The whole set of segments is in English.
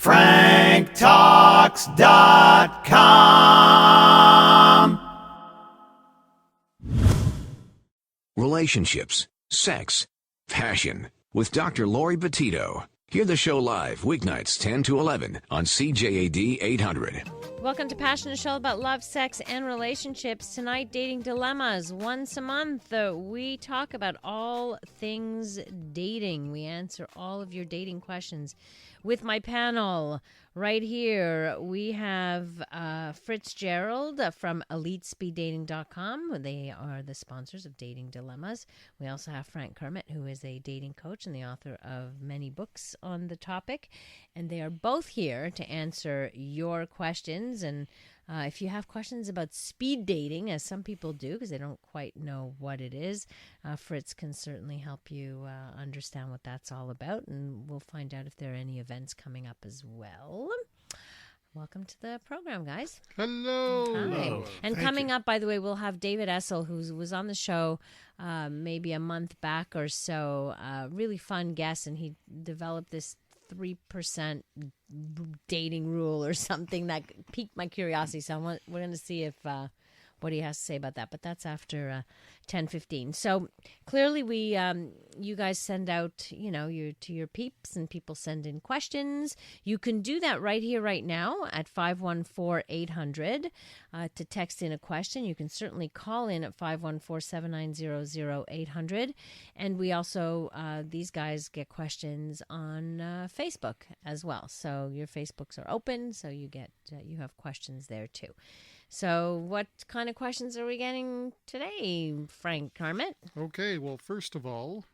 FrankTalks.com. Relationships, sex, passion with Dr. Laurie Betito. Hear the show live weeknights 10 to 11 on CJAD 800. Welcome to Passionate Show about love, sex, and relationships. Tonight, dating dilemmas. Once a month, we talk about all things dating. We answer all of your dating questions with my panel. Right here, we have Fritz-Gerald from EliteSpeedDating.com. They are the sponsors of Dating Dilemmas. We also have Frank Kermit, who is a dating coach and the author of many books on the topic. And they are both here to answer your questions. And if you have questions about speed dating, as some people do, because they don't quite know what it is, Fritz can certainly help you understand what that's all about. And we'll find out if there are any events coming up as well. Welcome to the program, guys. Hello. Hi. Hello. And coming up, by the way, we'll have David Essel, who was on the show maybe a month back or so. Really fun guest, and he developed this 3% dating rule or something that piqued my curiosity. So we're going to see if what he has to say about that. But that's after 10:15. So clearly, you guys send out to your peeps, and people send in questions. You can do that right here, right now at 514-800 to text in a question. You can certainly call in at 514-790-0800. And we also these guys get questions on Facebook as well. So your Facebooks are open, so you have questions there too. So what kind of questions are we getting today, Frank Kermit? Okay, well, first of all,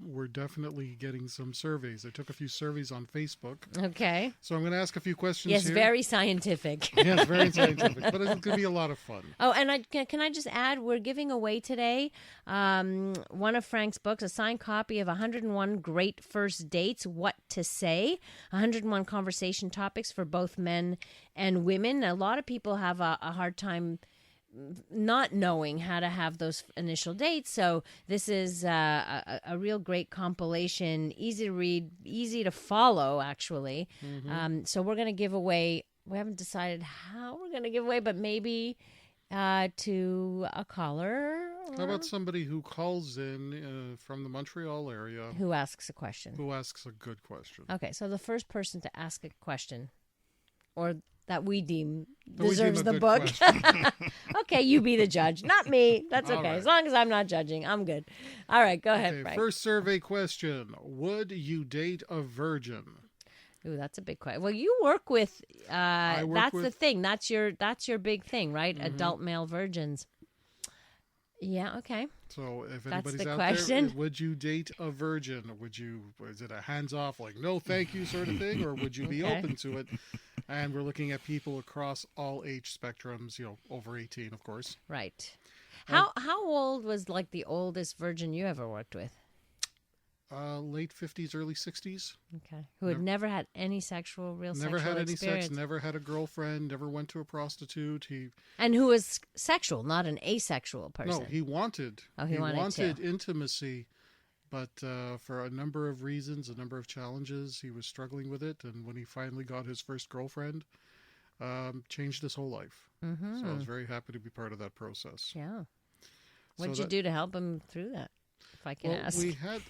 we're definitely getting some surveys. I took a few surveys on Facebook. Okay. So I'm going to ask a few questions yes, here. Very scientific. Yes, very scientific, but it's going to be a lot of fun. Oh, and can I just add, we're giving away today one of Frank's books, a signed copy of 101 Great First Dates, What to Say, 101 conversation topics for both men and women. A lot of people have a hard time not knowing how to have those initial dates. So this is a real great compilation, easy to read, easy to follow, actually. Mm-hmm. So we're going to give away, we haven't decided how we're going to give away, but maybe to a caller. How about somebody who calls in from the Montreal area? Who asks a question. Who asks a good question. Okay, so the first person to ask a question, or that we deem deserves the book. Okay, you be the judge, not me. That's okay. Right. As long as I'm not judging, I'm good. All right, go ahead, Frank. First survey question. Would you date a virgin? Ooh, that's a big question. Well, you work with, the thing. That's your big thing, right? Mm-hmm. Adult male virgins. Yeah, okay. So if that's anybody's the out question. there, would you date a virgin? Is it a hands-off, like, no thank you sort of thing? Or would you be open to it? And we're looking at people across all age spectrums, over 18, of course. Right. How old was, like, the oldest virgin you ever worked with? Late 50s, early 60s. Okay. Who had never had any sexual experience. Never had any sex, never had a girlfriend, never went to a prostitute. And who was sexual, not an asexual person. No, he wanted. Oh, he wanted intimacy, but for a number of reasons, a number of challenges, he was struggling with it. And when he finally got his first girlfriend, changed his whole life. Mm-hmm. So I was very happy to be part of that process. Yeah. What did you do to help him through that, if I can ask? We had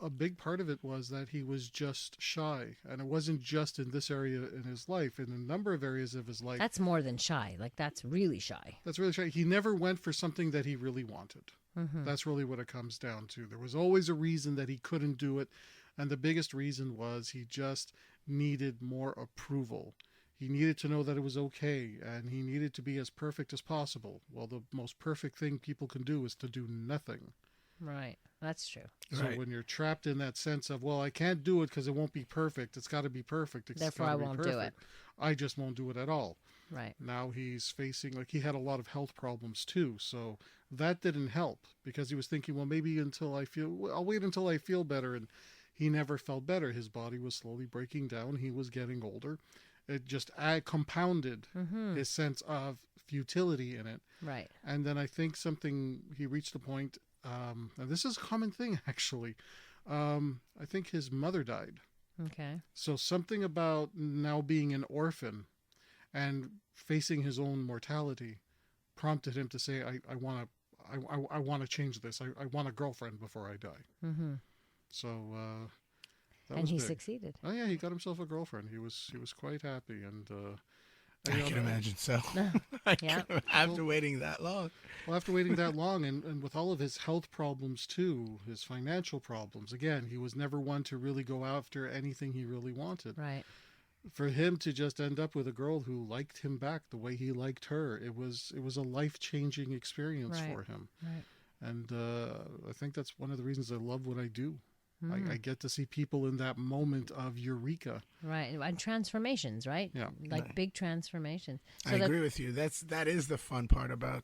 a big part of it was that he was just shy. And it wasn't just in this area in his life. In a number of areas of his life. That's more than shy. Like, that's really shy. That's really shy. He never went for something that he really wanted. Mm-hmm. That's really what it comes down to. There was always a reason that he couldn't do it. And the biggest reason was he just needed more approval. He needed to know that it was okay. And he needed to be as perfect as possible. Well, the most perfect thing people can do is to do nothing. Right. That's true. So when you're trapped in that sense of, well, I can't do it because it won't be perfect. It's got to be perfect. Therefore, I won't do it. I just won't do it at all. Right. Now he's facing, he had a lot of health problems too. So that didn't help because he was thinking, well, maybe I'll wait until I feel better. And he never felt better. His body was slowly breaking down. He was getting older. It just compounded his sense of futility in it. Right. And then I think he reached a point, and this is a common thing actually. I think his mother died. Okay. So something about now being an orphan and facing his own mortality prompted him to say, I want to change this. I want a girlfriend before I die. Mm-hmm. So that And was he big. succeeded. Oh yeah, he got himself a girlfriend. He was quite happy, and I can imagine so. Yeah. After waiting that long. Well, after waiting that long, and with all of his health problems too, his financial problems, again, he was never one to really go after anything he really wanted. Right. For him to just end up with a girl who liked him back the way he liked her, it was a life-changing experience Right. for him. Right. And I think that's one of the reasons I love what I do. I get to see people in that moment of eureka. Right. And transformations, right? Yeah. Like big transformations. I agree with you. That is the fun part about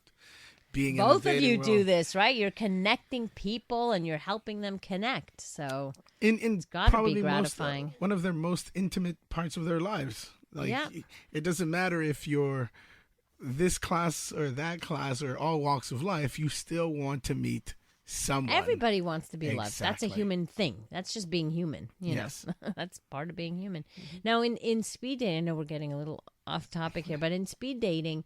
being in Both the of dating you world. do this, right? You're connecting people and you're helping them connect. So It's gotta be probably gratifying. one of their most intimate parts of their lives. Like, Yeah. It doesn't matter if you're this class or that class or all walks of life, you still want to meet someone. everybody wants to be loved. That's a Exactly. human thing. That's just being human. You Yes. know? That's part of being human. Now, in speed dating, I know we're getting a little off topic here, but in speed dating,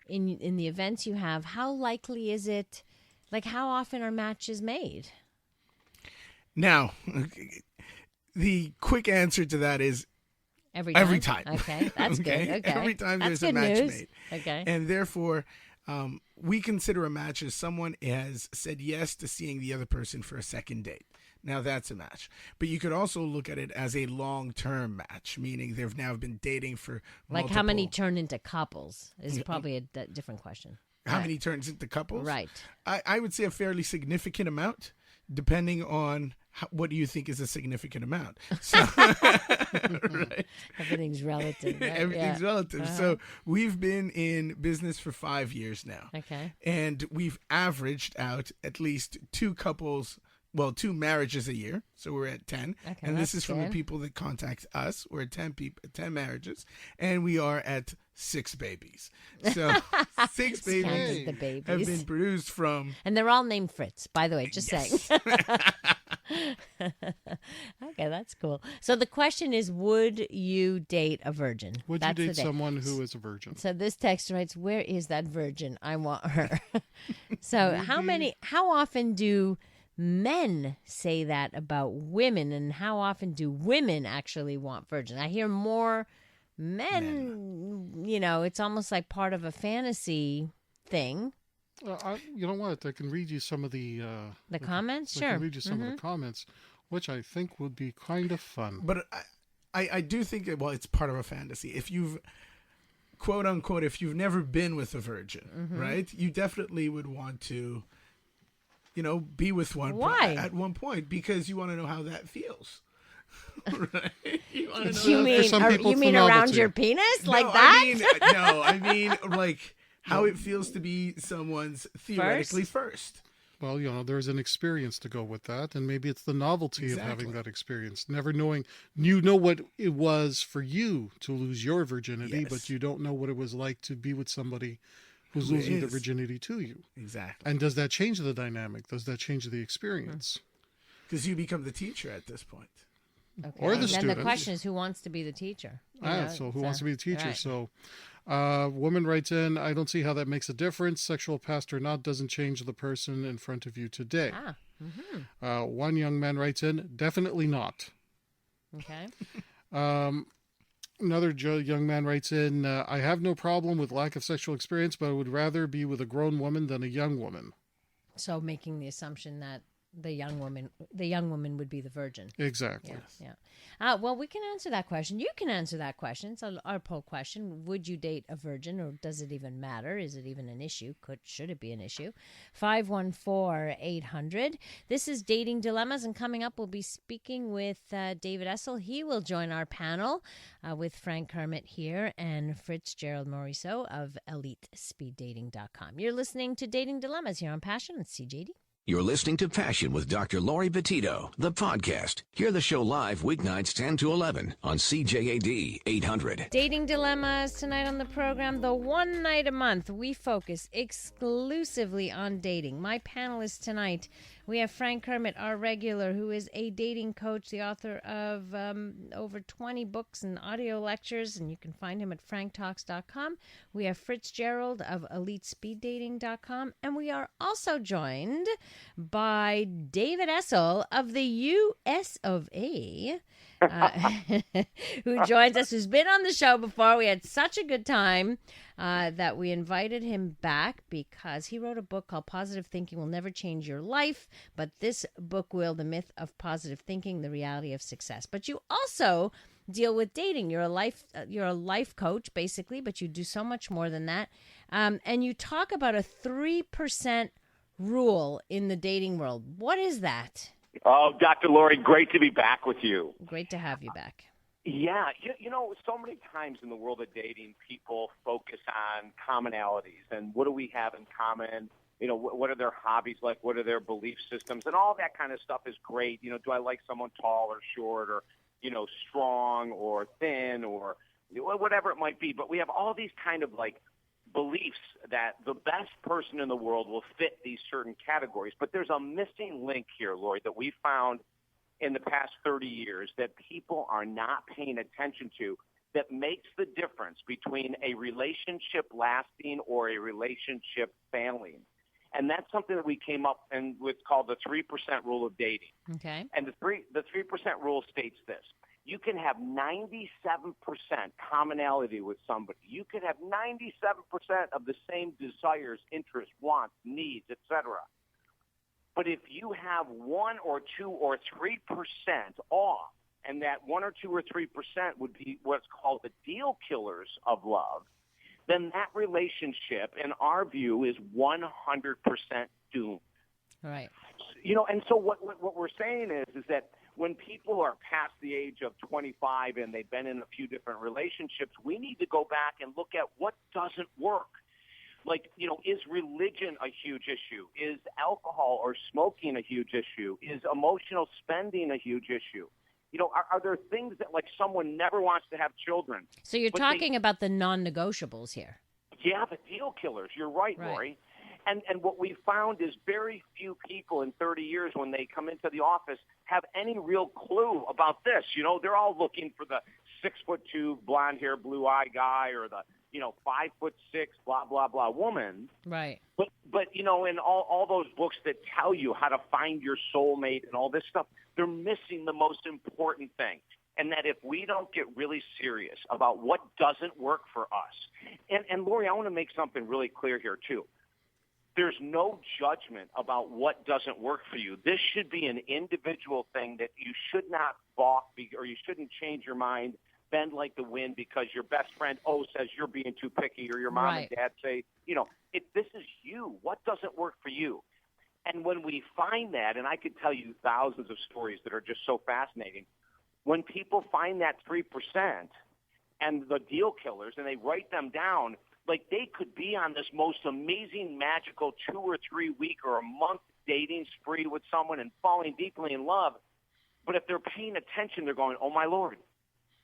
in the events you have, how likely is it, like how often are matches made? Now, the quick answer to that is Every time? Every time. Okay, that's Okay? good. Okay. Every time That's there's a good match news. made. Okay. And therefore, we consider a match as someone has said yes to seeing the other person for a second date. Now that's a match. But you could also look at it as a long-term match, meaning they've now been dating for Like multiple... how many turn into couples is probably a different question. How Right. many turns into couples? Right. I would say a fairly significant amount, depending on what do you think is a significant amount. So, right? Everything's relative. Right? Everything's Yeah. relative. Uh-huh. So we've been in business for 5 years now. Okay. And we've averaged out at least two marriages a year. So we're at 10. Okay, And this that's is from the good. people that contact us. We're at 10 marriages. And we are at 6 babiys. So 6 Counted babies the babies. have been produced from... And they're all named Fritz, by the way, just Yes. saying. Okay, that's cool. So the question is, would you date a virgin? Would That's you the date thing. someone who is a virgin? So this text writes, where is that virgin? I want her. So how often do men say that about women, and how often do women actually want virgin? I hear more men, it's almost like part of a fantasy thing. You know what? I can read you some of the Comments? I Sure. can read you some of the comments, which I think would be kind of fun. But I do think that, it's part of a fantasy. If you've, quote unquote, if you've never been with a virgin, right, you definitely would want to, be with one Why? at one point because you want to know how that feels. Right? You want to know You how mean, some people you it's mean the around novelty. your penis? Like No, that? I mean like how it feels to be someone's theoretically first. Well, there's an experience to go with that, and maybe it's the novelty of having Exactly. that experience. Never knowing, what it was for you to lose your virginity, Yes. but you don't know what it was like to be with somebody who's Who losing the is. virginity to you. Exactly. And does that change the dynamic? Does that change the experience? Because you become the teacher at this point. Okay. Or the and then student. the question is, who wants to be the teacher? So who wants to be the teacher? right. So, woman writes in, I don't see how that makes a difference. Sexual past or not doesn't change the person in front of you today. One young man writes in, definitely not. Okay. Another young man writes in, I have no problem with lack of sexual experience, but I would rather be with a grown woman than a young woman. So making the assumption that the young woman would be the virgin. Exactly. Yeah. Well, we can answer that question. You can answer that question. It's our poll question. Would you date a virgin, or does it even matter? Is it even an issue? Should it be an issue? 514-800. This is Dating Dilemmas, and coming up, we'll be speaking with David Essel. He will join our panel with Frank Kermit here and Fritz-Gerald Morisot of EliteSpeedDating.com. You're listening to Dating Dilemmas here on Passion and CJAD. You're listening to Passion with Dr. Laurie Betito, the podcast. Hear the show live weeknights 10 to 11 on CJAD 800. Dating Dilemmas tonight on the program. The one night a month we focus exclusively on dating. My panelists tonight, We have Frank Kermit, our regular, who is a dating coach, the author of over 20 books and audio lectures, and you can find him at FrankTalks.com. We have Fritz-Gerald of EliteSpeedDating.com, and we are also joined by David Essel of the US of A, who joins us, who's been on the show before. We had such a good time that we invited him back because he wrote a book called Positive Thinking Will Never Change Your Life, but this book will, The Myth of Positive Thinking, the Reality of Success. But you also deal with dating. You're a life coach, basically, but you do so much more than that. And you talk about a 3% rule in the dating world. What is that? Oh, Dr. Laurie, great to be back with you. Great to have you back. Yeah, you know, so many times in the world of dating, people focus on commonalities and what do we have in common? You know, what are their hobbies like? What are their belief systems? And all that kind of stuff is great. You know, do I like someone tall or short or, you know, strong or thin or whatever it might be? But we have all these kind of like beliefs that the best person in the world will fit these certain categories. But there's a missing link here, Laurie, that we found in the past 30 years that people are not paying attention to that makes the difference between a relationship lasting or a relationship failing. And that's something that we came up and what's called the 3% rule of dating. Okay. And the 3% rule states this. You can have 97% commonality with somebody. You can have 97% of the same desires, interests, wants, needs, etc. But if you have 1 or 2 or 3% off, and that 1 or 2 or 3% would be what's called the deal killers of love, then that relationship, in our view, is 100% doomed. Right. You know, and so what we're saying is that when people are past the age of 25 and they've been in a few different relationships, we need to go back and look at what doesn't work. Like, you know, is religion a huge issue? Is alcohol or smoking a huge issue? Is emotional spending a huge issue? You know, are there things that, like, someone never wants to have children? So you're talking about the non-negotiables here. Yeah, the deal killers. You're right, Laurie. And what we found is very few people in 30 years when they come into the office have any real clue about this. You know, they're all looking for the 6'2", blonde hair, blue eye guy, or the, you know, 5'6", blah blah blah woman. Right. But you know, in all those books that tell you how to find your soulmate and all this stuff, they're missing the most important thing. And that if we don't get really serious about what doesn't work for us, and Laurie, I want to make something really clear here too. There's no judgment about what doesn't work for you. This should be an individual thing that you should not balk or you shouldn't change your mind, bend like the wind because your best friend, says you're being too picky, or your mom and dad say, you know, this is you. What doesn't work for you? And when we find that, and I could tell you thousands of stories that are just so fascinating, when people find that 3% and the deal killers and they write them down, like they could be on this most amazing, magical 2 or 3 week or a month dating spree with someone and falling deeply in love. But if they're paying attention, they're going, oh, my Lord,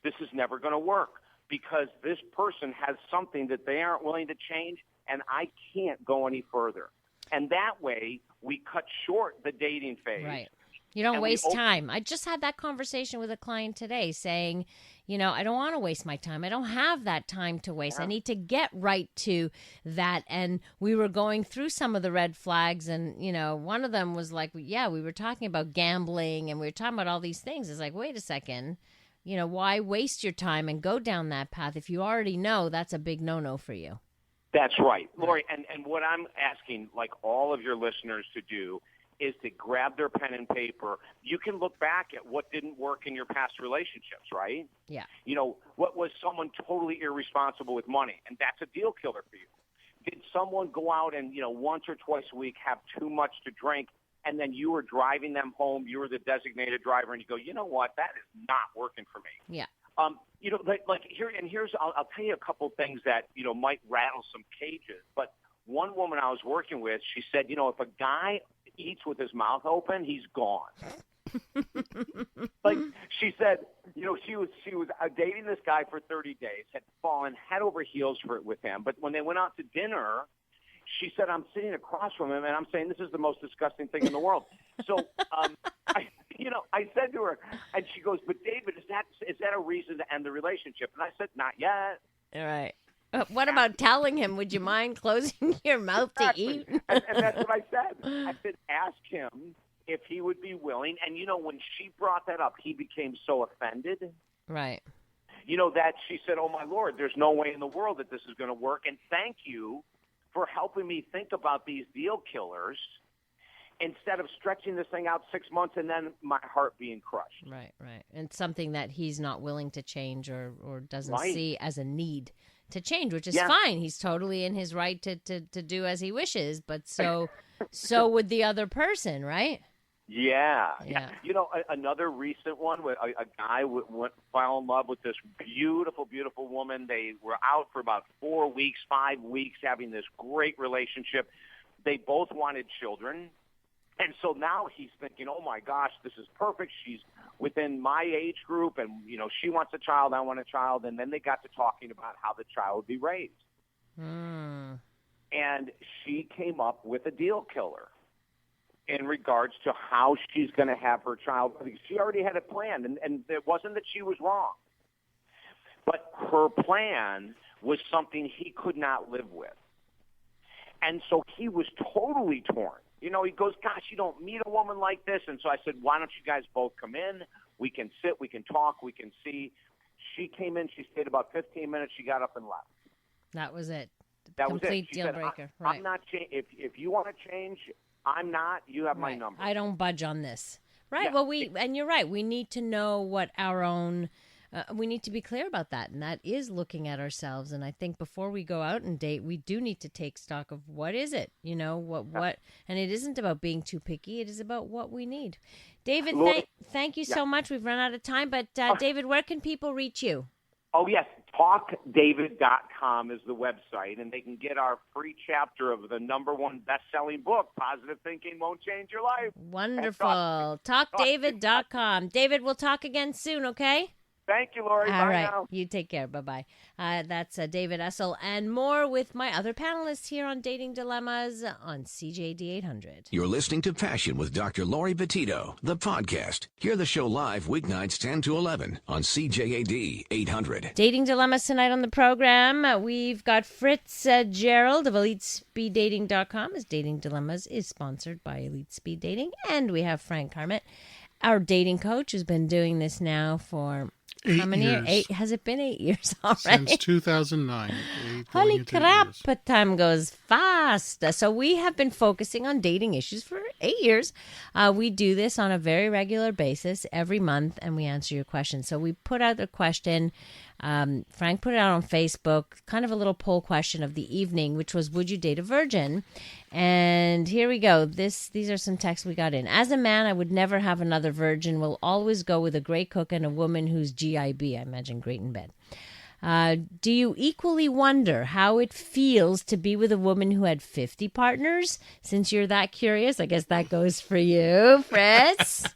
this is never going to work because this person has something that they aren't willing to change, and I can't go any further. And that way, we cut short the dating phase. Right. You don't waste time. I just had that conversation with a client today saying, you know, I don't want to waste my time. I don't have that time to waste. I need to get right to that. And we were going through some of the red flags. And, you know, one of them was like, yeah, we were talking about gambling and we were talking about all these things. It's like, wait a second, you know, why waste your time and go down that path if you already know that's a big no-no for you? That's right, Laurie. And what I'm asking, like all of your listeners to do, is to grab their pen and paper. You can look back at what didn't work in your past relationships, right? Yeah. You know, what was someone totally irresponsible with money? And that's a deal killer for you. Did someone go out and, you know, once or twice a week have too much to drink, and then you were driving them home, you were the designated driver, and you go, you know what, that is not working for me. Yeah. You know, like here's I'll tell you a couple things that, you know, might rattle some cages. But one woman I was working with, she said, you know, if a guy eats with his mouth open, he's gone. Like she said, you know, she was dating this guy for 30 days, had fallen head over heels with him. But when they went out to dinner, she said, I'm sitting across from him, and I'm saying, this is the most disgusting thing in the world. So, I said to her, and she goes, but David, is that a reason to end the relationship? And I said, not yet. All right. What about telling him, would you mind closing your mouth to eat? and that's what I said. I said, ask him if he would be willing. And, when she brought that up, he became so offended. Right. That she said, oh, my Lord, there's no way in the world that this is going to work. And thank you for helping me think about these deal killers instead of stretching this thing out 6 months and then my heart being crushed. Right. And something that he's not willing to change or doesn't Right. see as a need to change, which is fine. He's totally in his right to do as he wishes, but so would the other person, right? Yeah. Yeah. Another recent one, a guy fell in love with this beautiful, beautiful woman. They were out for about 4 weeks, 5 weeks, having this great relationship. They both wanted children. And so now he's thinking, oh, my gosh, this is perfect. She's within my age group, and, she wants a child, I want a child. And then they got to talking about how the child would be raised. And she came up with a deal killer in regards to how she's going to have her child. She already had it planned, and it wasn't that she was wrong. But her plan was something he could not live with. And so he was totally torn. He goes, gosh, you don't meet a woman like this. And so I said, why don't you guys both come in? We can sit, we can talk, we can see. She came in, she stayed about 15 minutes, she got up and left. That was it. That Complete was it. She deal said, breaker. Right. I'm not if you want to change, I'm not. You have my number. I don't budge on this. Right. Yeah. Well, and you're right. We need to know what our own. We need to be clear about that, and that is looking at ourselves. And I think before we go out and date, we do need to take stock of what is it, what, and it isn't about being too picky. It is about what we need. David, thank you so much. We've run out of time, but David, where can people reach you? Oh, yes. TalkDavid.com is the website, and they can get our free chapter of the #1 best-selling book, Positive Thinking Won't Change Your Life. Wonderful. TalkDavid.com. David, we'll talk again soon, okay? Thank you, Laurie. All Bye right. now. You take care. Bye-bye. That's David Essel, and more with my other panelists here on Dating Dilemmas on CJAD 800. You're listening to Passion with Dr. Laurie Betito, the podcast. Hear the show live weeknights 10 to 11 on CJAD 800. Dating Dilemmas tonight on the program. We've got Fritz-Gerald of EliteSpeedDating.com, as Dating Dilemmas is sponsored by Elite Speed Dating. And we have Frank Kermit, our dating coach, who's been doing this now for... How many years? 8? Has it been 8 years already? Since 2009. Holy crap, but time goes fast. So we have been focusing on dating issues for 8 years. We do this on a very regular basis every month, and we answer your questions. So we put out a question. Frank put it out on Facebook, kind of a little poll question of the evening, which was, would you date a virgin? And here we go. These are some texts we got in. As a man, I would never have another virgin. Will always go with a great cook and a woman who's GIB. I imagine great in bed. Do you equally wonder how it feels to be with a woman who had 50 partners? Since you're that curious, I guess that goes for you, Fritz.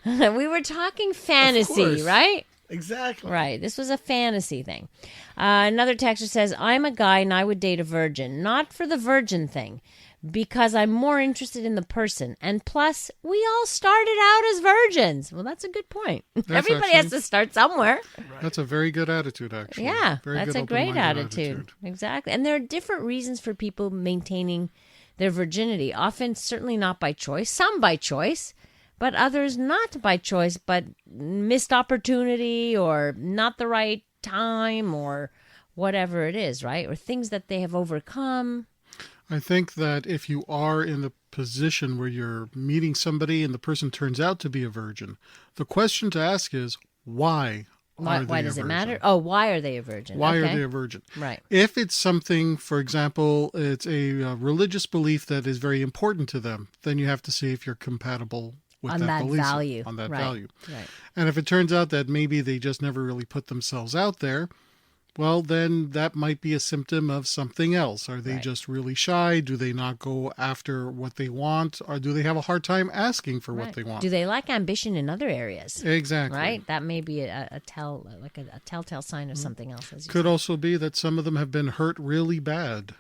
We were talking fantasy, right? Exactly. Right. This was a fantasy thing. Another texter says, I'm a guy and I would date a virgin. Not for the virgin thing, because I'm more interested in the person. And plus, we all started out as virgins. Well, that's a good point. Everybody has to start somewhere. Right. That's a very good attitude, actually. Yeah, very that's good, a great attitude. Exactly. And there are different reasons for people maintaining their virginity. Often, certainly not by choice. Some by choice. But others not by choice, but missed opportunity or not the right time or whatever it is, right? Or things that they have overcome. I think that if you are in the position where you're meeting somebody and the person turns out to be a virgin, the question to ask is, why are they Why a does it virgin? matter? Oh, why are they a virgin? Why Okay. are they a virgin? Right. If it's something, for example, it's a religious belief that is very important to them, then you have to see if you're compatible with On that that belief, value. on that Right. value. Right. And if it turns out that maybe they just never really put themselves out there, well, then that might be a symptom of something else. Are they Right. just really shy? Do they not go after what they want? Or do they have a hard time asking for what Right. they want? Do they lack ambition in other areas? Exactly. Right? That may be a telltale sign of something else. As you Could said. also be that some of them have been hurt really bad,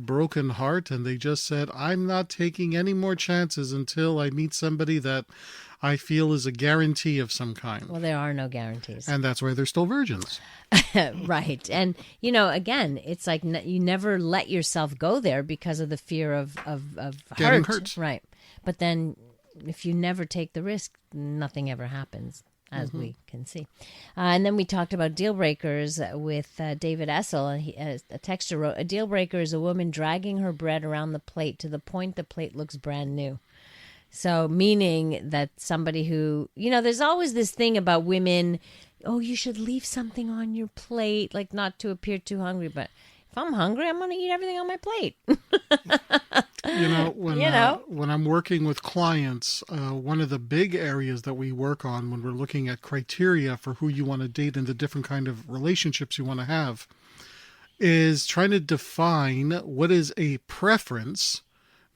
broken heart, and they just said, I'm not taking any more chances until I meet somebody that I feel is a guarantee of some kind. Well, there are no guarantees. And that's why they're still virgins. Right. And, again, it's like you never let yourself go there because of the fear of Getting hurt. hurt. Right. But then if you never take the risk, nothing ever happens, as we can see. And then we talked about deal breakers with David Essel. And a texter wrote, a deal breaker is a woman dragging her bread around the plate to the point the plate looks brand new. So meaning that somebody who, there's always this thing about women, oh, you should leave something on your plate, like not to appear too hungry. But if I'm hungry, I'm going to eat everything on my plate. When I'm working with clients, one of the big areas that we work on when we're looking at criteria for who you want to date and the different kind of relationships you want to have is trying to define what is a preference,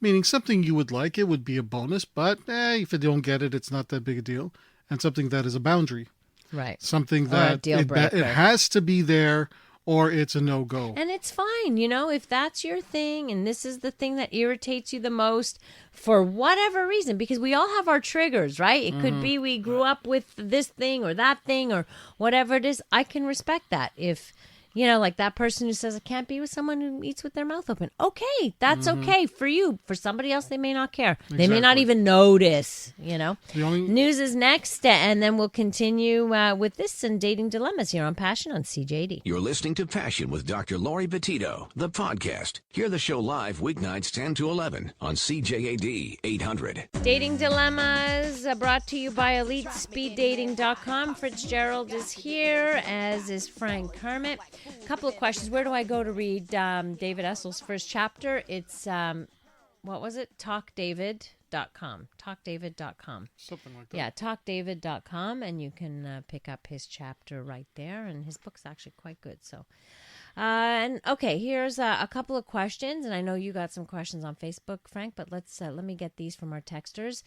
meaning something you would like. It would be a bonus, but if you don't get it, it's not that big a deal. And something that is a boundary. Right. Something Or a that deal breaker. it has to be there or it's a no-go. And it's fine, if that's your thing and this is the thing that irritates you the most for whatever reason, because we all have our triggers, right? It could be we grew up with this thing or that thing or whatever it is. I can respect that. If, like that person who says, I can't be with someone who eats with their mouth open. Okay, that's okay for you. For somebody else, they may not care. They may not Exactly. even notice, The only News is next, and then we'll continue with this and dating dilemmas here on Passion on CJAD. You're listening to Passion with Dr. Laurie Betito, the podcast. Hear the show live weeknights 10 to 11 on CJAD 800. Dating dilemmas brought to you by EliteSpeedDating.com. Fritz-Gerald is here, as is Frank Kermit. A couple of questions. Where do I go to read David Essel's first chapter? It's, what was it? TalkDavid.com. TalkDavid.com. something like that. Yeah, TalkDavid.com, and you can pick up his chapter right there, and his book's actually quite good. So, and okay, here's a couple of questions, and I know you got some questions on Facebook, Frank, but let me get these from our texters.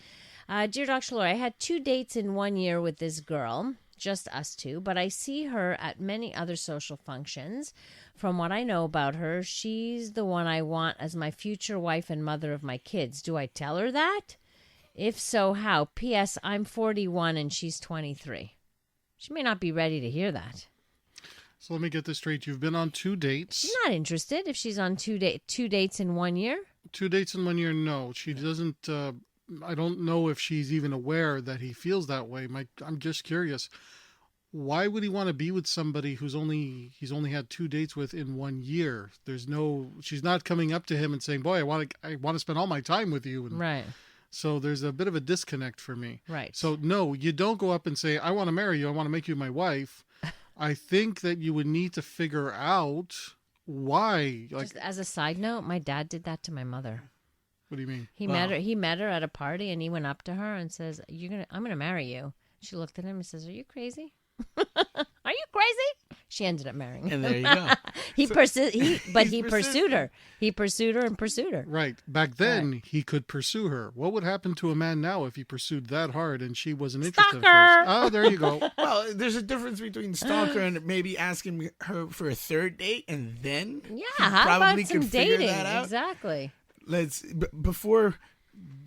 Dear Dr. Laurie, I had 2 dates in 1 year with this girl, just us two, but I see her at many other social functions. From what I know about her, she's the one I want as my future wife and mother of my kids. Do I tell her that? If so, how? P.S. I'm 41 and she's 23. She may not be ready to hear that. So let me get this straight. You've been on 2 dates. She's not interested if she's on two dates in 1 year. 2 dates in 1 year, no. She doesn't, I don't know if she's even aware that he feels that way. I'm just curious. Why would he want to be with somebody he's only had 2 dates with in 1 year? She's not coming up to him and saying, boy, I want to spend all my time with you. And Right. so there's a bit of a disconnect for me. Right. So no, you don't go up and say, I want to marry you. I want to make you my wife. I think that you would need to figure out why. Like, Just as a side note, my dad did that to my mother. what do you mean? He met her at a party, and he went up to her and says, I'm gonna marry you. She looked at him and says, are you crazy? Are you crazy? She ended up marrying him. And there you go. He pursued persistent. her. He pursued her and pursued her. Right. Back then, he could pursue her. What would happen to a man now if he pursued that hard and she wasn't interested Stalker! first? Oh, there you go. Well, there's a difference between stalker and maybe asking her for a third date, and then Yeah, he how probably about some could figure dating? that out. Exactly. Before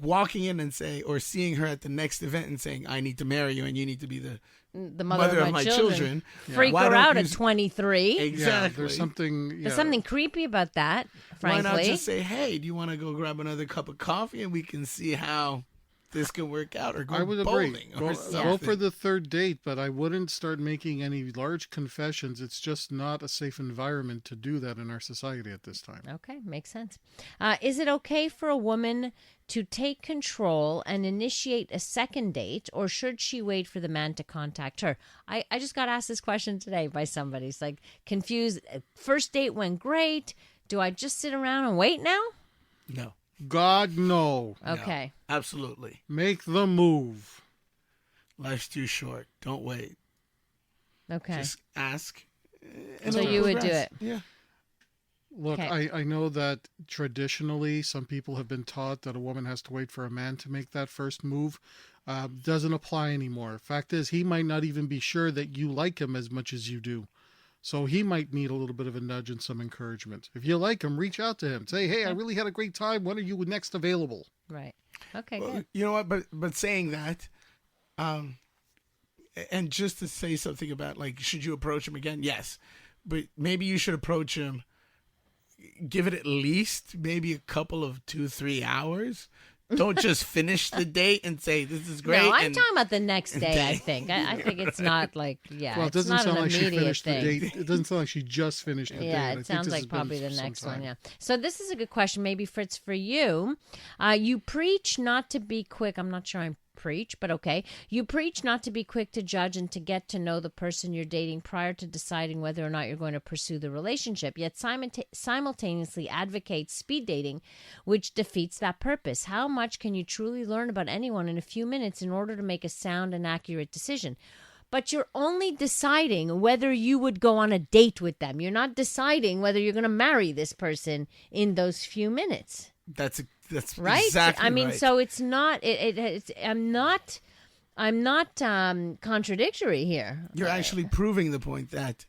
walking in and or seeing her at the next event and saying, I need to marry you and you need to be the Mother of my children. Freak Why her don't out you at 23. Exactly. Yeah, there's something. There's something creepy about that, frankly. Why not just say, hey, do you want to go grab another cup of coffee and we can see how this can work out, or go I would bowling agree. or Go something. for the third date, but I wouldn't start making any large confessions. It's just not a safe environment to do that in our society at this time. Okay, makes sense. Is it okay for a woman to take control and initiate a second date, or should she wait for the man to contact her? I just got asked this question today by somebody. It's like, confused. First date went great. Do I just sit around and wait now? No. God, no. Okay. No, absolutely. Make the move. Life's too short. Don't wait. Okay. Just ask So you would do it. Yeah. Look, Okay. I know that traditionally some people have been taught that a woman has to wait for a man to make that first move. Doesn't apply anymore. Fact is, he might not even be sure that you like him as much as you do. So he might need a little bit of a nudge and some encouragement. If you like him, reach out to him. Say, hey, I really had a great time. When are you next available? Right. Okay, Well, good. you know what? But saying that, and just to say something about, like, should you approach him again? Yes. But maybe you should approach him, give it at least maybe a couple of 2-3 hours. Don't just finish the date and say, this is great. No, I'm and talking about the next day, I think. I think it's not like, Well, it it's doesn't not sound an like she immediate finished thing. the date. It doesn't sound like she just finished the date. Yeah, I it think sounds this like has been probably the some next one, time. yeah. So this is a good question, maybe, Fritz, for you. You preach not to be quick. I'm not sure I'm preach, but okay. You preach not to be quick to judge and to get to know the person you're dating prior to deciding whether or not you're going to pursue the relationship, yet simultaneously advocate speed dating, which defeats that purpose. How much can you truly learn about anyone in a few minutes in order to make a sound and accurate decision? But you're only deciding whether you would go on a date with them. You're not deciding whether you're going to marry this person in those few minutes. That's Right? exactly I mean, right. so it's not. I'm not contradictory here. You're actually proving the point that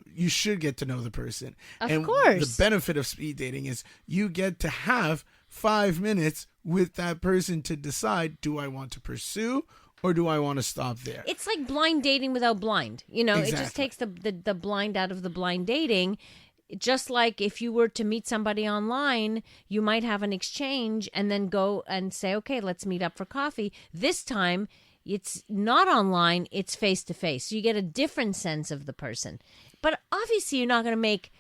you should get to know the person. Of and course. The benefit of speed dating is you get to have 5 minutes with that person to decide, do I want to pursue or do I want to stop there? It's like blind dating without blind. You know, it just Exactly. takes the blind out of the blind dating. Just like if you were to meet somebody online, you might have an exchange and then go and say, okay, let's meet up for coffee. This time, it's not online, it's face to face. So you get a different sense of the person. But obviously, you're not going to make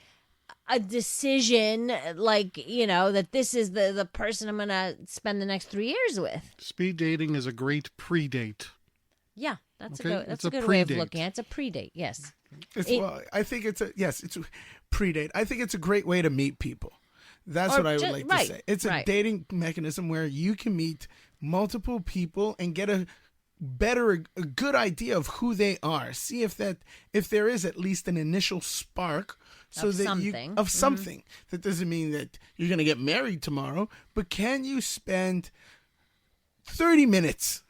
a decision like, you know, that this is the person I'm going to spend the next 3 years with. Speed dating is a great pre-date. Yeah, that's Okay, that's it's a a good way of pre-date. looking at it. It's a pre-date, yes. Well, I think it's a predate. I think it's a great way to meet people. That's Or what I would ju- like right, to say. It's a right. dating mechanism where you can meet multiple people and get a good idea of who they are. See if there is at least an initial spark so Of that something. of something. That doesn't mean that you're going to get married tomorrow, but can you spend 30 minutes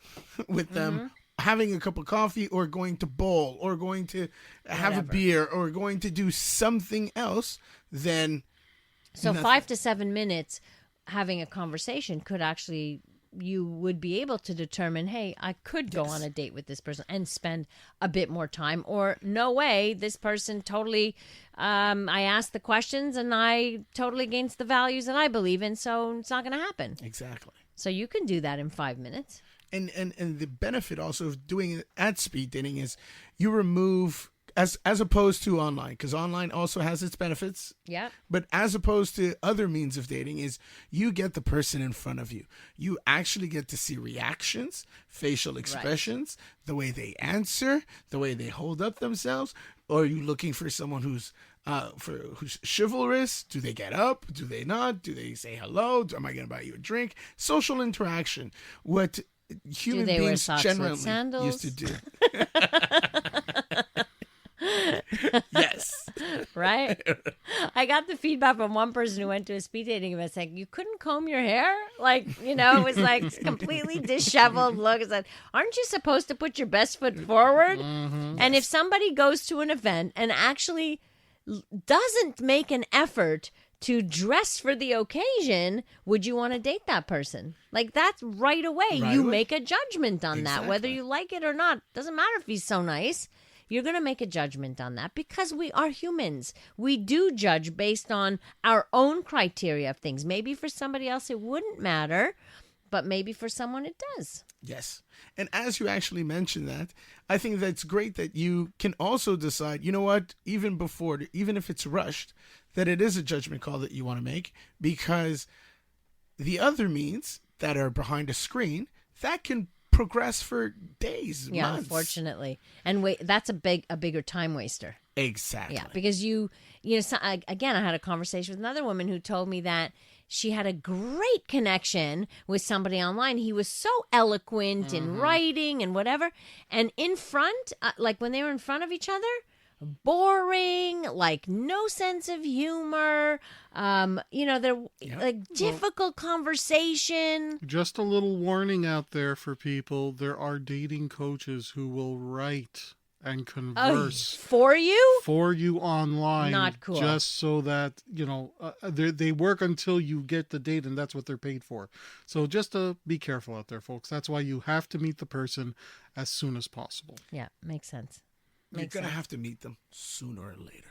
with them having a cup of coffee or going to bowl or going to have a Whatever. beer or going to do something else, then So nothing. 5 to 7 minutes having a conversation could actually, you would be able to determine, hey, I could go on a date with this person and spend a bit more time, or no way, this person totally, I asked the questions and I totally against the values that I believe in, so it's not going to happen. exactly. So you can do that in 5 minutes. And the benefit also of doing it at speed dating is you remove, as opposed to online, because online also has its benefits. Yeah. But as opposed to other means of dating is you get the person in front of you. You actually get to see reactions, facial expressions, the way they answer, the way they hold up themselves. Or are you looking for someone who's chivalrous? Do they get up? Do they not? Do they say hello? Am I going to buy you a drink? Social interaction. What human they wear beings socks with generally sandals? used to do. Yes. Right? I got the feedback from one person who went to a speed dating event saying, you couldn't comb your hair? Like, you know, it was like completely disheveled look. It's like, aren't you supposed to put your best foot forward? And if somebody goes to an event and actually doesn't make an effort to dress for the occasion, would you want to date that person? Like, that's right away. Right You away. make a judgment on that, whether Exactly. you like it or not. Doesn't matter if he's so nice. You're going to make a judgment on that because we are humans. We do judge based on our own criteria of things. Maybe for somebody else it wouldn't matter, but maybe for someone it does. Yes. And as you actually mentioned that, I think that's great that you can also decide, you know what, even if it's rushed, that it is a judgment call that you want to make, because the other means that are behind a screen, that can progress for days, Yeah, months. unfortunately. And wait, that's a bigger time waster. Exactly. Yeah, because you know, again, I had a conversation with another woman who told me that she had a great connection with somebody online. He was so eloquent in writing and whatever. And in front, like when they were in front of each other, boring, like no sense of humor. They're like difficult conversation. Just a little warning out there for people. There are dating coaches who will write and converse for you online. Not cool. Just so that, they work until you get the date, and that's what they're paid for. So just be careful out there, folks. That's why you have to meet the person as soon as possible. Yeah, makes sense. You're going to have to meet them sooner or later.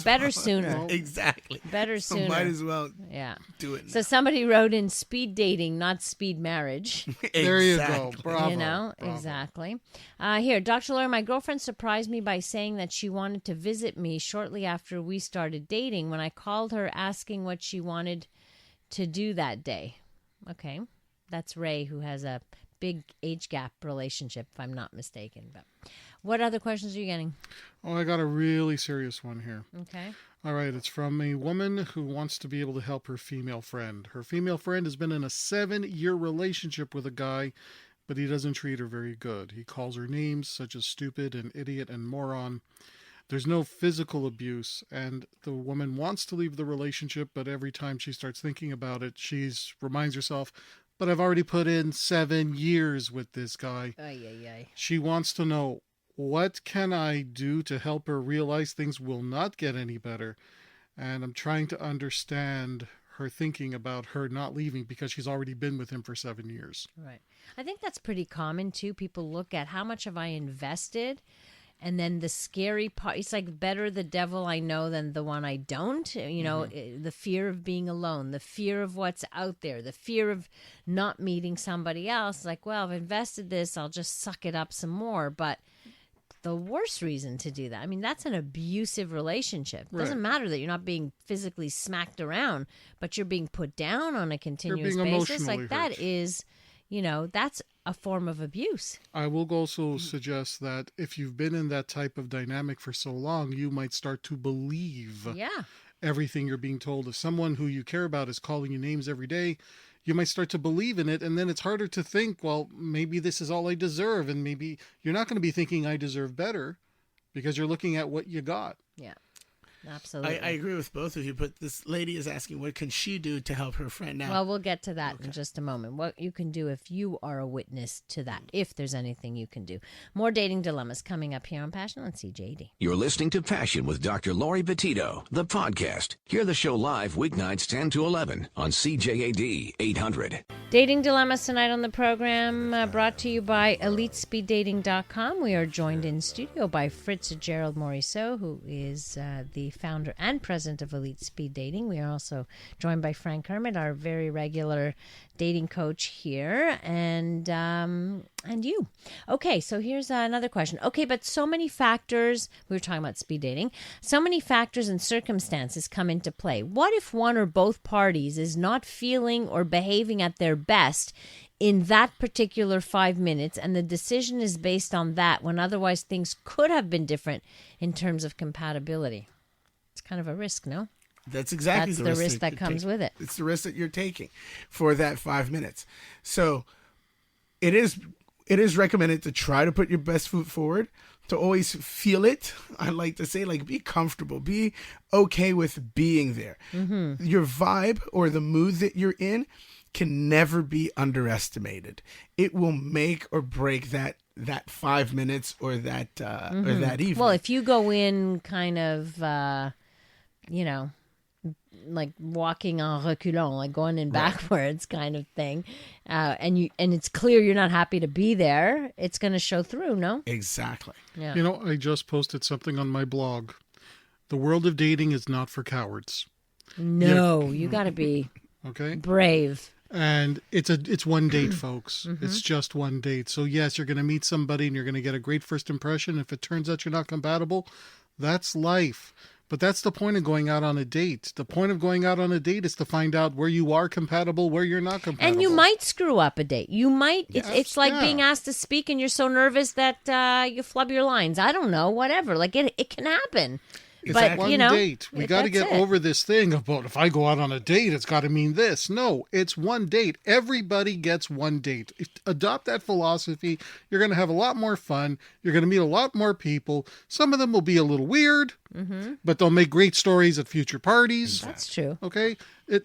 Better sooner. Exactly. Better sooner. Might as well do it now. So somebody wrote in speed dating, not speed marriage. There you go. Bravo. Bravo. Exactly. Here, Dr. Laurie, my girlfriend surprised me by saying that she wanted to visit me shortly after we started dating when I called her asking what she wanted to do that day. Okay. That's Ray, who has a big age gap relationship, if I'm not mistaken. But what other questions are you getting? Oh, I got a really serious one here. Okay. All right. It's from a woman who wants to be able to help her female friend. Her female friend has been in a 7-year relationship with a guy, but he doesn't treat her very good. He calls her names such as stupid and idiot and moron. There's no physical abuse, and the woman wants to leave the relationship, but every time she starts thinking about it, she reminds herself, but I've already put in 7 years with this guy. She wants to know, what can I do to help her realize things will not get any better? And I'm trying to understand her thinking about her not leaving because she's already been with him for 7 years. Right. I think that's pretty common, too. People look at how much have I invested, and then the scary part, it's like better the devil I know than the one I don't. The fear of being alone, the fear of what's out there, the fear of not meeting somebody else. Like, well, I've invested this, I'll just suck it up some more. But the worst reason to do that, I mean, that's an abusive relationship. It doesn't matter that you're not being physically smacked around, but you're being put down on a continuous basis. Like, that is, that's a form of abuse. I will also suggest that if you've been in that type of dynamic for so long, you might start to believe everything you're being told. If someone who you care about is calling you names every day, you might start to believe in it, and then it's harder to think, well, maybe this is all I deserve, and maybe you're not going to be thinking I deserve better because you're looking at what you got. Yeah. Absolutely. I agree with both of you, but this lady is asking, what can she do to help her friend out? Well, we'll get to that in just a moment. What you can do if you are a witness to that, if there's anything you can do. More dating dilemmas coming up here on Passion on CJAD. You're listening to Passion with Dr. Laurie Betito, the podcast. Hear the show live weeknights 10 to 11 on CJAD 800. Dating dilemmas tonight on the program, brought to you by EliteSpeedDating.com. We are joined in studio by Fritz-Gerald Morisseau, who is the founder and president of Elite Speed Dating. We are also joined by Frank Kermit, our very regular dating coach here, and you. Okay, so here's another question. Okay, but so many factors, we were talking about speed dating, so many factors and circumstances come into play. What if one or both parties is not feeling or behaving at their best in that particular 5 minutes, and the decision is based on that when otherwise things could have been different in terms of compatibility? It's kind of a risk, no? That's exactly the risk that comes with it. It's the risk that you're taking for that 5 minutes. So it is recommended to try to put your best foot forward, to always feel it. I like to say, like, be comfortable, be okay with being there. Mm-hmm. Your vibe or the mood that you're in can never be underestimated. It will make or break that 5 minutes or that or that evening. Well, if you go in kind of like walking en reculant, like going in backwards kind of thing, and it's clear you're not happy to be there, it's going to show through, no? Exactly. Yeah. I just posted something on my blog. The world of dating is not for cowards. No, you got to be brave. And it's one date, folks. Mm-hmm. It's just one date. So yes, you're going to meet somebody and you're going to get a great first impression. If it turns out you're not compatible, that's life. But that's the point of going out on a date. The point of going out on a date is to find out where you are compatible, where you're not compatible. And you might screw up a date. You might. It's like being asked to speak and you're so nervous that you flub your lines. I don't know, whatever. Like it can happen. But, one you know, date. We got to that's get it. over this thing about if I go out on a date, it's got to mean this. No, it's one date. Everybody gets one date. Adopt that philosophy. You're going to have a lot more fun. You're going to meet a lot more people. Some of them will be a little weird, but they'll make great stories at future parties. That's true. Okay?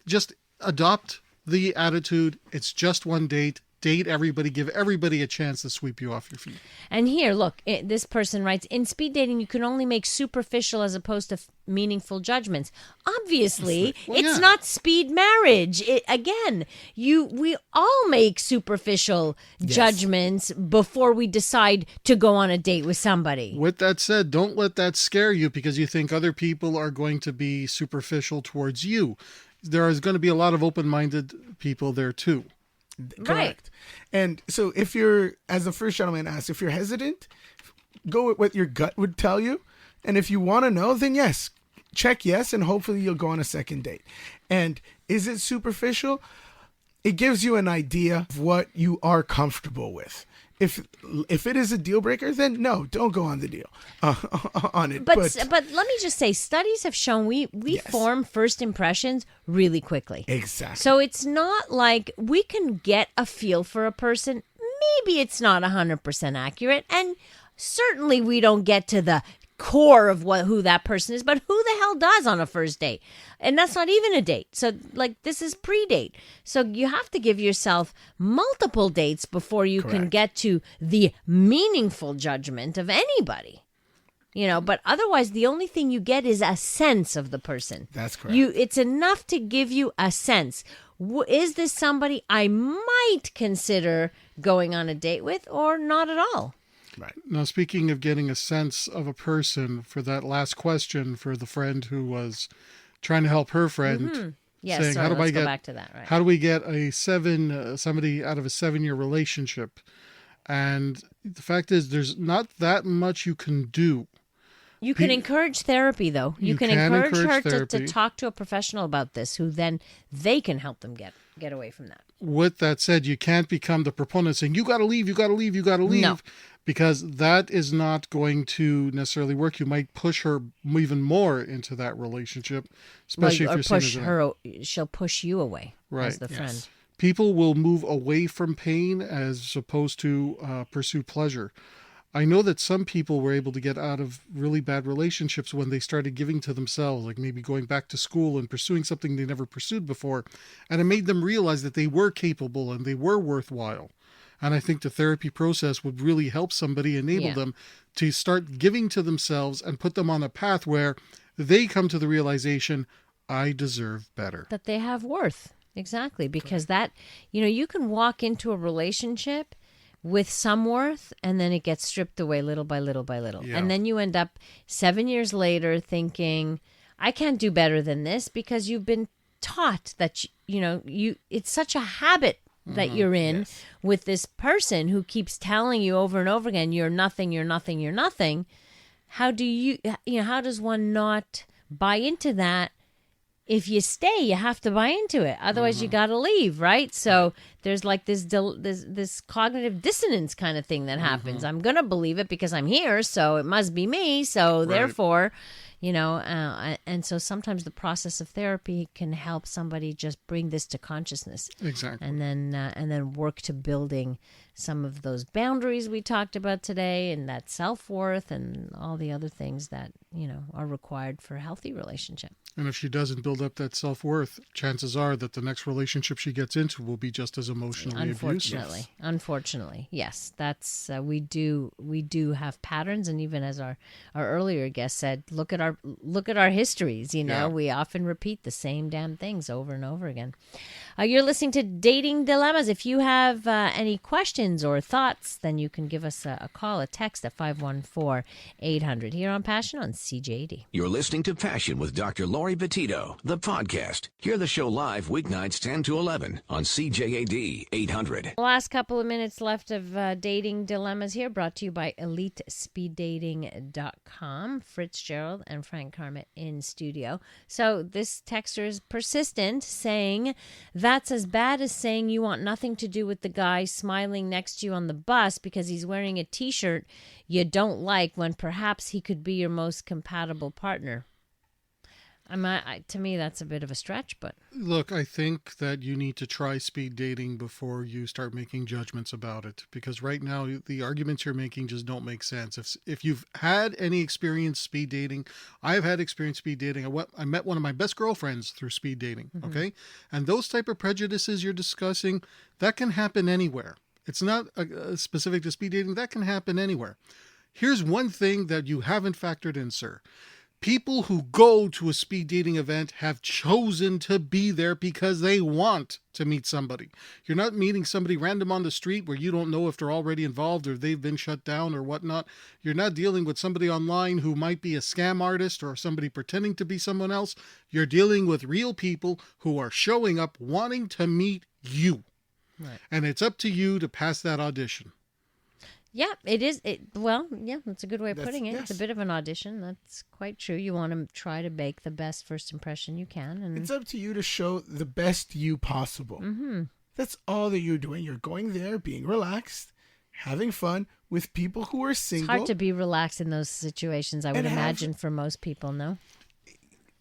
Just adopt the attitude. It's just one date. Date everybody. Give everybody a chance to sweep you off your feet. And here, look, this person writes, in speed dating, you can only make superficial as opposed to meaningful judgments. Obviously, it's not speed marriage. We all make superficial judgments before we decide to go on a date with somebody. With that said, don't let that scare you because you think other people are going to be superficial towards you. There is going to be a lot of open-minded people there too. Correct. And so if you're, as the first gentleman asked, if you're hesitant, go with what your gut would tell you. And if you want to know, then yes, check yes, and hopefully you'll go on a second date. And is it superficial? It gives you an idea of what you are comfortable with. If it is a deal breaker, then no, don't go on the deal on it. But let me just say, studies have shown we form first impressions really quickly. Exactly. So it's not like we can get a feel for a person. Maybe it's not 100% accurate, and certainly we don't get to the core of who that person is, but who the hell does on a first date? And that's not even a date. So this is pre-date. So you have to give yourself multiple dates before you can get to the meaningful judgment of anybody. But otherwise the only thing you get is a sense of the person. That's correct. It's enough to give you a sense. Is this somebody I might consider going on a date with or not at all? Right. Now, speaking of getting a sense of a person, for that last question for the friend who was trying to help her friend, Yes, saying, sorry, "How do let's I go get back to that?" Right. How do we get somebody out of a 7-year relationship?" And the fact is, there's not that much you can do. You can encourage therapy, though. You can encourage her to therapy. talk to a professional about this, who then they can help them get away from that. With that said, you can't become the proponent saying, "You got to leave, you got to leave, you got to leave." No. Because that is not going to necessarily work. You might push her even more into that relationship, especially if you're seen as she'll push you away as the friend. People will move away from pain as opposed to pursue pleasure. I know that some people were able to get out of really bad relationships when they started giving to themselves, like maybe going back to school and pursuing something they never pursued before. And it made them realize that they were capable and they were worthwhile. And I think the therapy process would really help somebody enable them to start giving to themselves and put them on a path where they come to the realization, I deserve better. That they have worth. Exactly. Because that, you can walk into a relationship with some worth and then it gets stripped away little by little by little. Yeah. And then you end up 7 years later thinking, I can't do better than this, because you've been taught that, it's such a habit that you're in with this person who keeps telling you over and over again, you're nothing, you're nothing, you're nothing. How does one not buy into that? If you stay, you have to buy into it. Otherwise, you got to leave, right? So there's like this cognitive dissonance kind of thing that happens. I'm going to believe it because I'm here, so it must be me. So therefore, and so sometimes the process of therapy can help somebody just bring this to consciousness. Exactly. And then work to building some of those boundaries we talked about today, and that self-worth and all the other things that, are required for a healthy relationship. And if she doesn't build up that self-worth, chances are that the next relationship she gets into will be just as emotionally abusive. Unfortunately, yes. That's we do have patterns, and even as our earlier guest said, look at our histories. We often repeat the same damn things over and over again. You're listening to Dating Dilemmas. If you have any questions or thoughts, then you can give us a call, a text at 514-800 here on Passion on CJAD. You're listening to Passion with Dr. Laurie Betito, the podcast. Hear the show live weeknights 10 to 11 on CJAD 800. The last couple of minutes left of Dating Dilemmas here, brought to you by EliteSpeedDating.com. Fritz-Gerald and Frank Kermit in studio. So this texter is persistent, saying that that's as bad as saying you want nothing to do with the guy smiling next to you on the bus because he's wearing a T-shirt you don't like when perhaps he could be your most compatible partner. To me, that's a bit of a stretch, but... Look, I think that you need to try speed dating before you start making judgments about it, because right now the arguments you're making just don't make sense. If you've had any experience speed dating, I've had experience speed dating. I met one of my best girlfriends through speed dating, okay? And those type of prejudices you're discussing, that can happen anywhere. It's not specific to speed dating. That can happen anywhere. Here's one thing that you haven't factored in, sir. People who go to a speed dating event have chosen to be there because they want to meet somebody. You're not meeting somebody random on the street where you don't know if they're already involved or they've been shut down or whatnot. You're not dealing with somebody online who might be a scam artist or somebody pretending to be someone else. You're dealing with real people who are showing up wanting to meet you. Right. And it's up to you to pass that audition. Yeah, it is. That's a good way of putting it. Yes. It's a bit of an audition. That's quite true. You want to try to make the best first impression you can. And it's up to you to show the best you possible. Mm-hmm. That's all that you're doing. You're going there, being relaxed, having fun with people who are single. It's hard to be relaxed in those situations, I would imagine, for most people, no?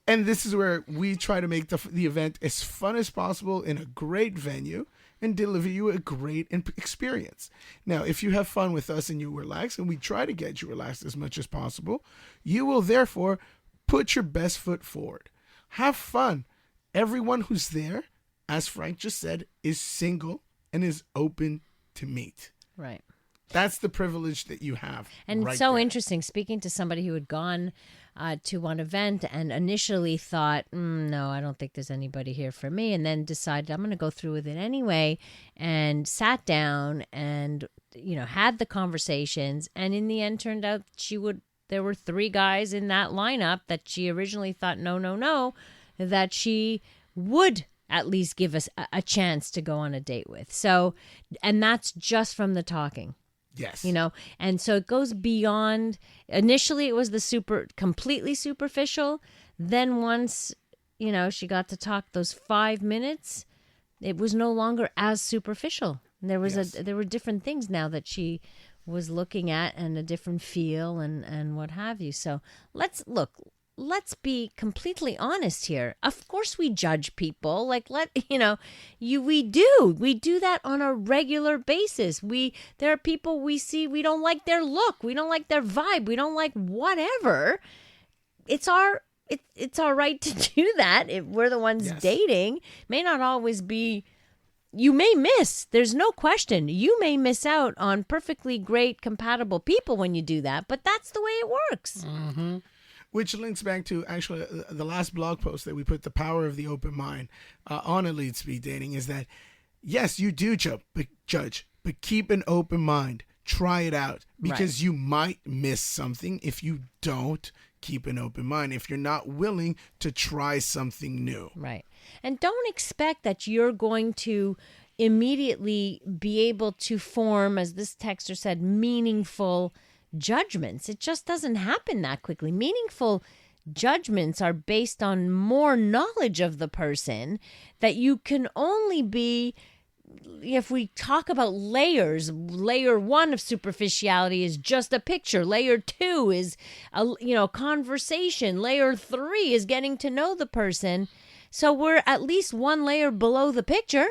And this is where we try to make the event as fun as possible in a great venue and deliver you a great experience. Now, if you have fun with us and you relax, and we try to get you relaxed as much as possible, you will therefore put your best foot forward. Have fun. Everyone who's there, as Frank just said, is single and is open to meet. Right. That's the privilege that you have. And right so there. Interesting, speaking to somebody who had gone to one event and initially thought, no, I don't think there's anybody here for me, and then decided I'm going to go through with it anyway, and sat down and, had the conversations, and in the end turned out there were 3 guys in that lineup that she originally thought, no, that she would at least give us a chance to go on a date with. So, and that's just from the talking. Yes. And so it goes beyond. Initially, it was completely superficial. Then once, she got to talk those 5 minutes, it was no longer as superficial. There were different things now that she was looking at and a different feel and what have you. So let's be completely honest here. Of course we judge people. We do that on a regular basis. There are people we see, we don't like their look, we don't like their vibe, we don't like whatever. It's our right to do that. If we're the ones dating, may not always be. You may miss, there's no question. You may miss out on perfectly great compatible people when you do that, but that's the way it works. Mm-hmm. Which links back to actually the last blog post that we put, The Power of the Open Mind, on Elite Speed Dating, is that, yes, you do judge, but keep an open mind. Try it out, because you might miss something if you don't keep an open mind, if you're not willing to try something new. Right. And don't expect that you're going to immediately be able to form, as this texter said, meaningful judgments. It just doesn't happen that quickly. Meaningful judgments are based on more knowledge of the person that you can only be. If we talk about layers, layer 1 of superficiality is just a picture. Layer 2 is a conversation. Layer 3 is getting to know the person. So we're at least 1 layer below the picture.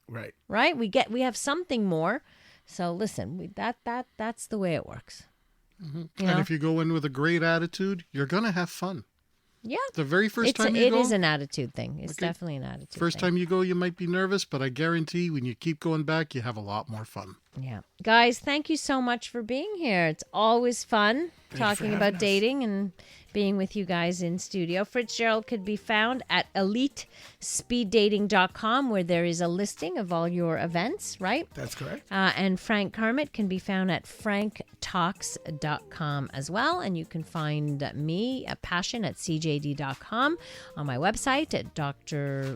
Right. Right? We have something more. So listen, that's the way it works. Mm-hmm. And if you go in with a great attitude, you're going to have fun. Yeah. The very first time you go. It is an attitude thing. It's definitely an attitude First thing. time you go, you might be nervous, but I guarantee when you keep going back, you have a lot more fun. Yeah. Guys, thank you so much for being here. It's always fun talking about dating and being with you guys in studio. Fritz-Gerald could be found at elitespeeddating.com, where there is a listing of all your events, right? That's correct. And Frank Kermit can be found at FrankTalks.com as well. And you can find me, Passion, at CJAD.com, on my website at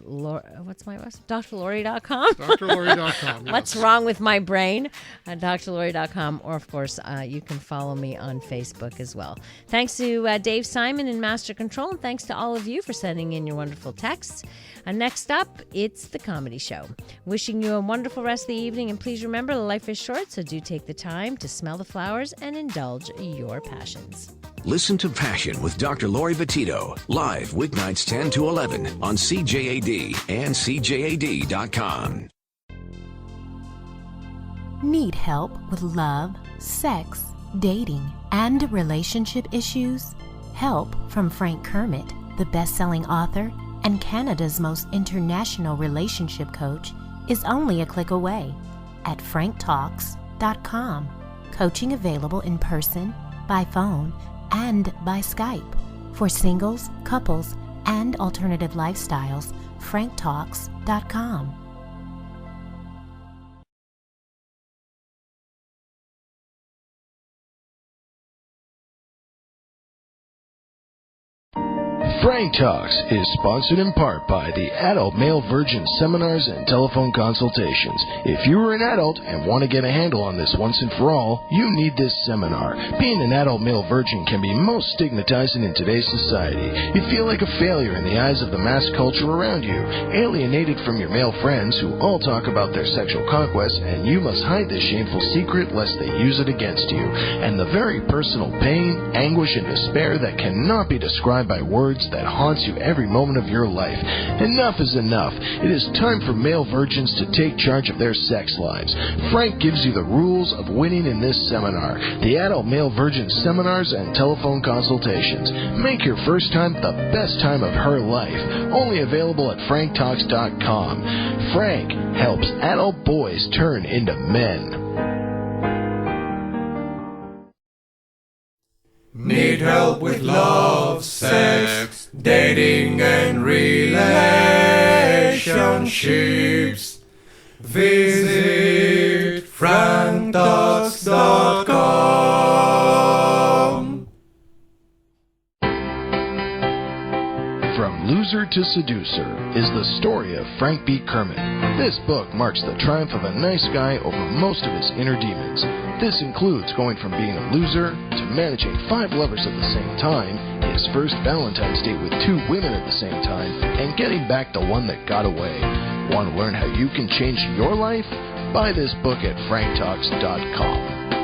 what's my website? DrLaurie.com. DrLaurie.com. Yes. What's wrong with my brain? At DrLaurie.com. Or, of course, you can follow me on Facebook as well. Thanks to Dave Simon in Master Control, and thanks to all of you for sending in your wonderful texts. And next up, it's The Comedy Show. Wishing you a wonderful rest of the evening, and please remember, life is short, so do take the time to smell the flowers and indulge your passions. Listen to Passion with Dr. Laurie Betito, live weeknights 10 to 11 on CJAD and CJAD.com. Need help with love, sex, dating, and relationship issues? Help from Frank Kermit, the best-selling author and Canada's most international relationship coach, is only a click away at FrankTalks.com. Coaching available in person, by phone, and by Skype. For singles, couples, and alternative lifestyles, FrankTalks.com. Frank Talks is sponsored in part by the Adult Male Virgin Seminars and Telephone Consultations. If you are an adult and want to get a handle on this once and for all, you need this seminar. Being an adult male virgin can be most stigmatizing in today's society. You feel like a failure in the eyes of the mass culture around you, alienated from your male friends who all talk about their sexual conquests, and you must hide this shameful secret lest they use it against you. And the very personal pain, anguish, and despair that cannot be described by words that haunts you every moment of your life. Enough is enough. It is time for male virgins to take charge of their sex lives. Frank gives you the rules of winning in this seminar, the Adult Male Virgin Seminars and Telephone Consultations. Make your first time the best time of her life. Only available at FrankTalks.com. Frank helps adult boys turn into men. Need help with love, sex, dating, and relationships? Visit FrankTalks.com. From Loser to Seducer is the story of Frank B. Kermit. This book marks the triumph of a nice guy over most of his inner demons. This includes going from being a loser to managing 5 lovers at the same time, his first Valentine's date with 2 women at the same time, and getting back the one that got away. Want to learn how you can change your life? Buy this book at FrankTalks.com.